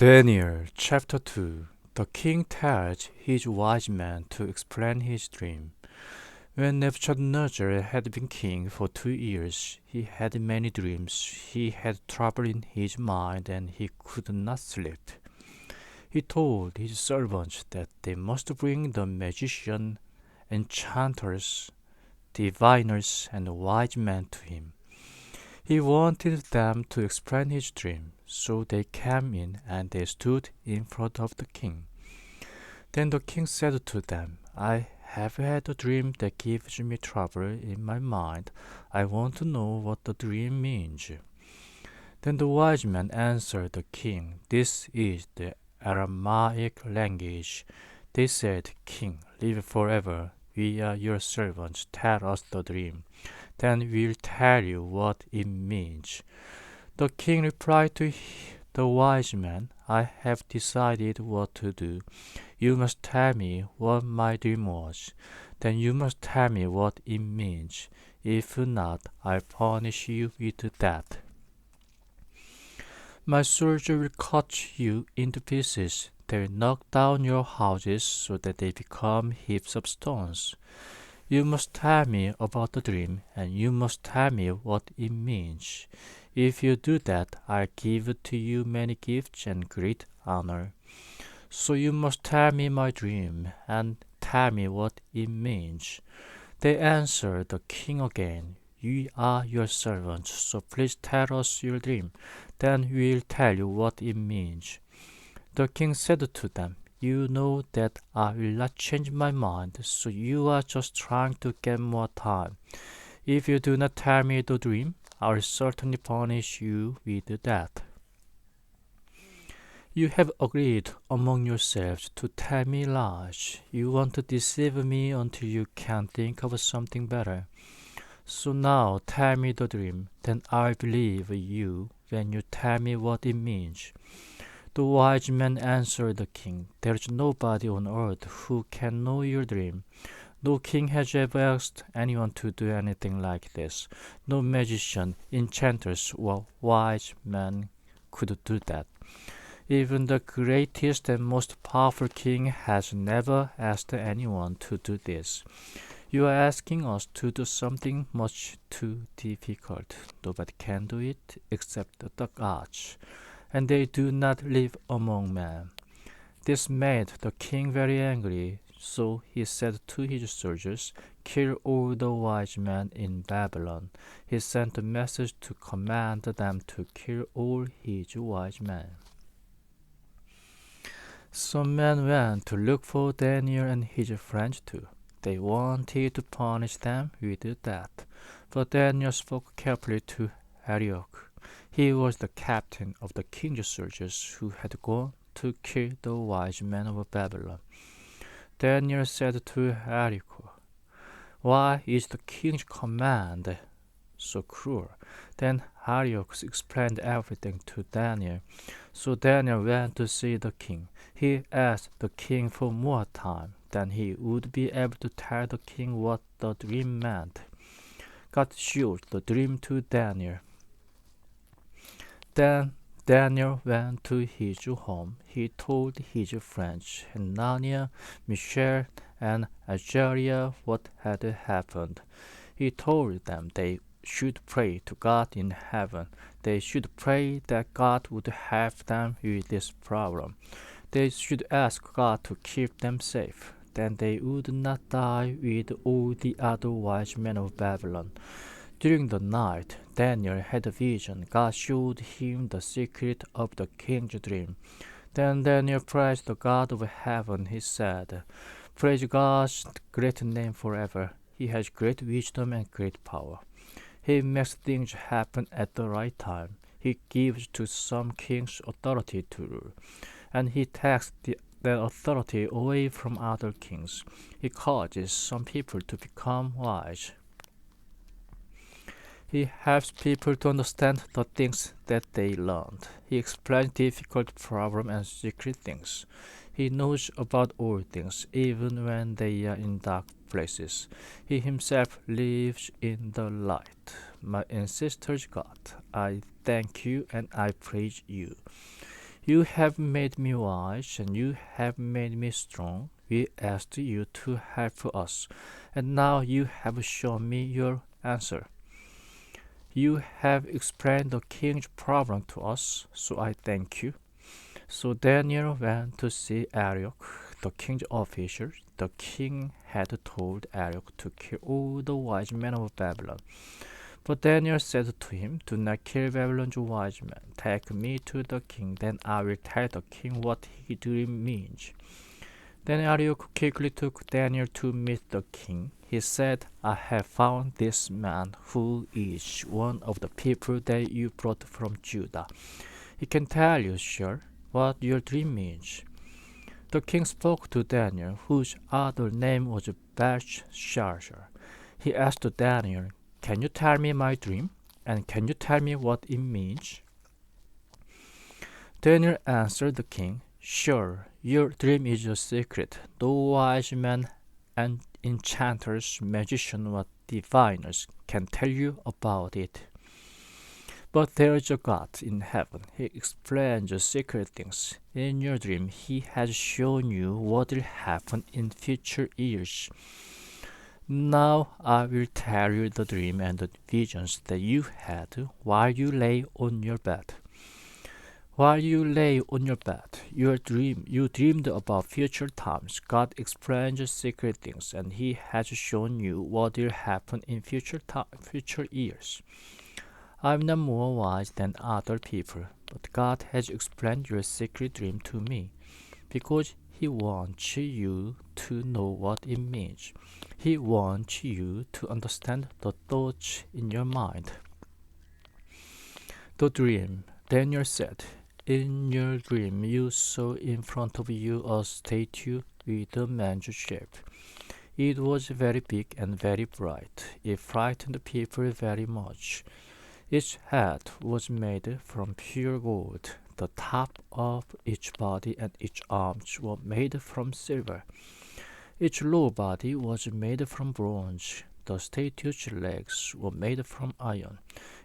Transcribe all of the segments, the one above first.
Daniel chapter 2. The king tells his wise men to explain his dream. When Nebuchadnezzar had been king for 2 years, he had many dreams. He had trouble in his mind and he could not sleep. He told his servants that they must bring the magician, enchanters, diviners, and wise men to him. He wanted them to explain his dream, so they came in and they stood in front of the king. Then the king said to them, I have had a dream that gives me trouble in my mind. I want to know what the dream means. Then the wise men answered the king, This is the Aramaic language. They said, King, live forever. We are your servants. Tell us the dream. Then we'll tell you what it means. The king replied to the wise man, I have decided what to do. You must tell me what my dream was. Then you must tell me what it means. If not, I'll punish you with death. My soldiers will cut you into pieces. They will knock down your houses so that they become heaps of stones. You must tell me about the dream, and you must tell me what it means. If you do that, I'll give to you many gifts and great honor. So you must tell me my dream, and tell me what it means. They answered the king again, We are your servants, so please tell us your dream. Then we'll tell you what it means. The king said to them, You know that I will not change my mind, so you are just trying to get more time. If you do not tell me the dream, I will certainly punish you with death. You have agreed among yourselves to tell me lies. You want to deceive me until you can think of something better. So now tell me the dream, then I'll believe you when you tell me what it means. The wise men answered the king, There is nobody on earth who can know your dream. No king has ever asked anyone to do anything like this. No magician, enchanters, or wise man could do that. Even the greatest and most powerful king has never asked anyone to do this. You are asking us to do something much too difficult. Nobody can do it except the gods, and they do not live among men. This made the king very angry, so he said to his soldiers, Kill all the wise men in Babylon. He sent a message to command them to kill all his wise men. Some men went to look for Daniel and his friends too. They wanted to punish them with death, but Daniel spoke carefully to Arioch. He was the captain of the king's soldiers who had gone to kill the wise men of Babylon. Daniel said to Arioch, Why is the king's command so cruel? Then Arioch explained everything to Daniel. So Daniel went to see the king. He asked the king for more time. Then he would be able to tell the king what the dream meant. God showed the dream to Daniel. Then Daniel went to his home. He told his friends, Hananiah, Mishael, and Azariah, what had happened. He told them they should pray to God in heaven. They should pray that God would help them with this problem. They should ask God to keep them safe. Then they would not die with all the other wise men of Babylon. During the night, Daniel had a vision. God showed him the secret of the king's dream. Then Daniel praised the God of heaven. He said, Praise God's great name forever. He has great wisdom and great power. He makes things happen at the right time. He gives to some kings authority to rule, and he takes that authority away from other kings. He causes some people to become wise. He helps people to understand the things that they learned. He explains difficult problems and secret things. He knows about all things, even when they are in dark places. He himself lives in the light. My ancestors God, I thank you and I praise you. You have made me wise, and you have made me strong. We asked you to help us, and now you have shown me your answer. You have explained the king's problem to us, so I thank you. So Daniel went to see Arioch, the king's official. The king had told Arioch to kill all the wise men of Babylon. But Daniel said to him, "Do not kill Babylon's wise men. Take me to the king, then I will tell the king what his dream means." Then Arioch quickly took Daniel to meet the king. He said, "I have found this man who is one of the people that you brought from Judah. He can tell you, sir, what your dream means." The king spoke to Daniel, whose other name was Belshazzar. He asked Daniel, "Can you tell me my dream? And can you tell me what it means?" Daniel answered the king, "Sure, your dream is a secret. No wise men and enchanters, magicians, or diviners can tell you about it. But there is a God in heaven. He explains secret things. In your dream, He has shown you what will happen in future years. Now I will tell you the dream and the visions that you had while you lay on your bed. While you lay on your bed, you dreamed about future times. God explains secret things, and He has shown you what will happen in future years. I'm not more wise than other people, but God has explained your secret dream to me, because He wants you to know what it means. He wants you to understand the thoughts in your mind." The dream, Daniel said, "In your dream you saw in front of you a statue with a man's shape. It was very big and very bright. It frightened people very much. Its head was made from pure gold. The top of its body and its arms were made from silver. Its lower body was made from bronze. The statue's legs were made from iron.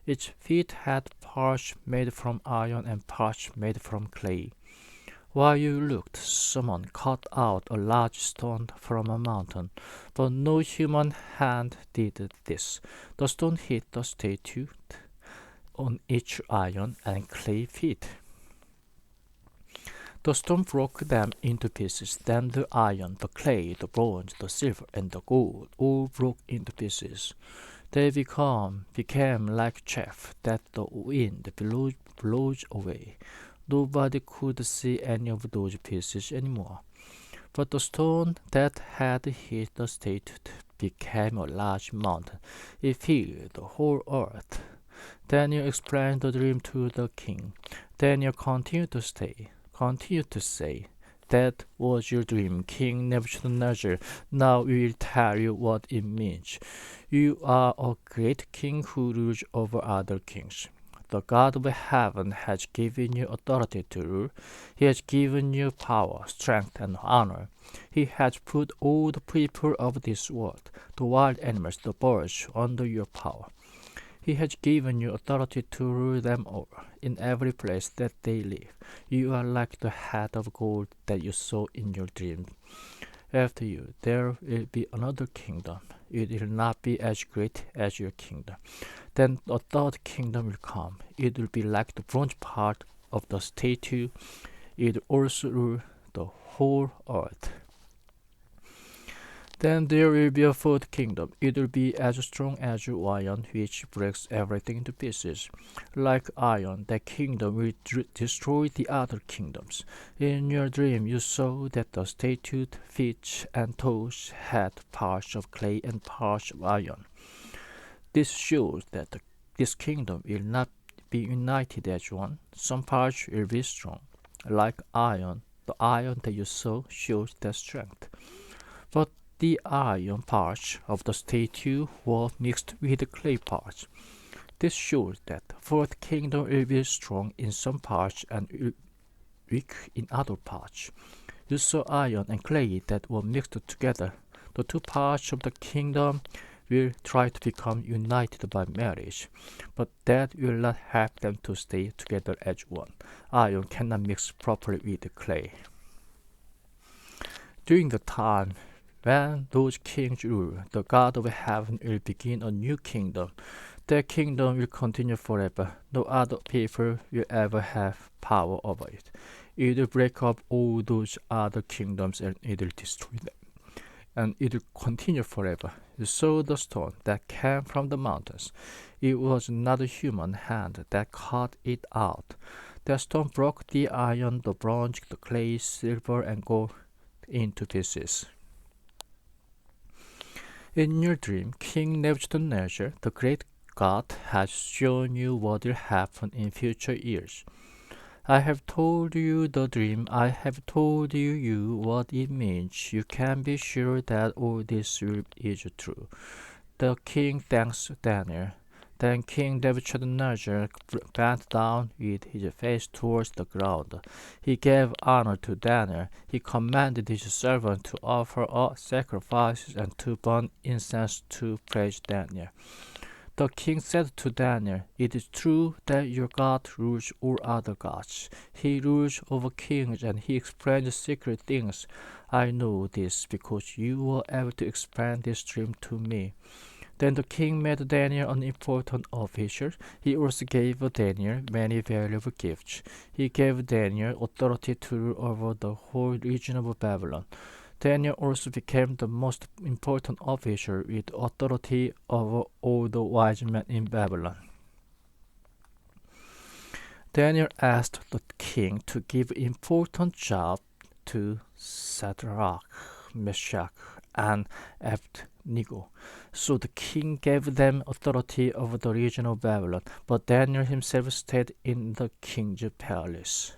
Its feet had parts made from iron and parts made from clay. While you looked, someone cut out a large stone from a mountain, but no human hand did this. The stone hit the statue on its iron and clay feet. The stone broke them into pieces. Then the iron, the clay, the bronze, the silver, and the gold all broke into pieces. They became like chaff that the wind blows away. Nobody could see any of those pieces anymore. But the stone that had hit the statue became a large mountain. It filled the whole earth. Daniel explained the dream to the king. Daniel continued to say, "That was your dream, King Nebuchadnezzar. Now we will tell you what it means. You are a great king who rules over other kings. The God of heaven has given you authority to rule. He has given you power, strength, and honor. He has put all the people of this world, the wild animals, the birds, under your power. He has given you authority to rule them all, in every place that they live. You are like the head of gold that you saw in your dream. After you, there will be another kingdom. It will not be as great as your kingdom. Then a third kingdom will come. It will be like the bronze part of the statue. It will also rule the whole earth. Then there will be a fourth kingdom. It will be as strong as iron, which breaks everything into pieces. Like iron, that kingdom will destroy the other kingdoms. In your dream, you saw that the statue, feet, and toes had parts of clay and parts of iron. This shows that this kingdom will not be united as one. Some parts will be strong. Like iron, the iron that you saw shows their strength. But the iron parts of the statue were mixed with the clay parts. This shows that the fourth kingdom will be strong in some parts and weak in other parts. You saw iron and clay that were mixed together. The two parts of the kingdom will try to become united by marriage, but that will not help them to stay together as one. Iron cannot mix properly with clay. During the time when those kings rule, the God of heaven will begin a new kingdom. That kingdom will continue forever. No other people will ever have power over it. It will break up all those other kingdoms and it will destroy them. And it will continue forever. You saw the stone that came from the mountains. It was not a human hand that cut it out. That stone broke the iron, the bronze, the clay, silver, and gold into pieces. In your dream, King Nebuchadnezzar, the great God, has shown you what will happen in future years. I have told you the dream. I have told you what it means. You can be sure that all this is true. The king thanks Daniel. Then King Nebuchadnezzar bent down with his face towards the ground. He gave honor to Daniel. He commanded his servant to offer sacrifices and to burn incense to praise Daniel. The king said to Daniel, "It is true that your God rules all other gods. He rules over kings and he explains secret things. I know this because you were able to explain this dream to me." Then the king made Daniel an important official. He also gave Daniel many valuable gifts. He gave Daniel authority to rule over the whole region of Babylon. Daniel also became the most important official with authority over all the wise men in Babylon. Daniel asked the king to give important job to Shadrach, Meshach, and Abednego. So the king gave them authority over the region of Babylon, but Daniel himself stayed in the king's palace.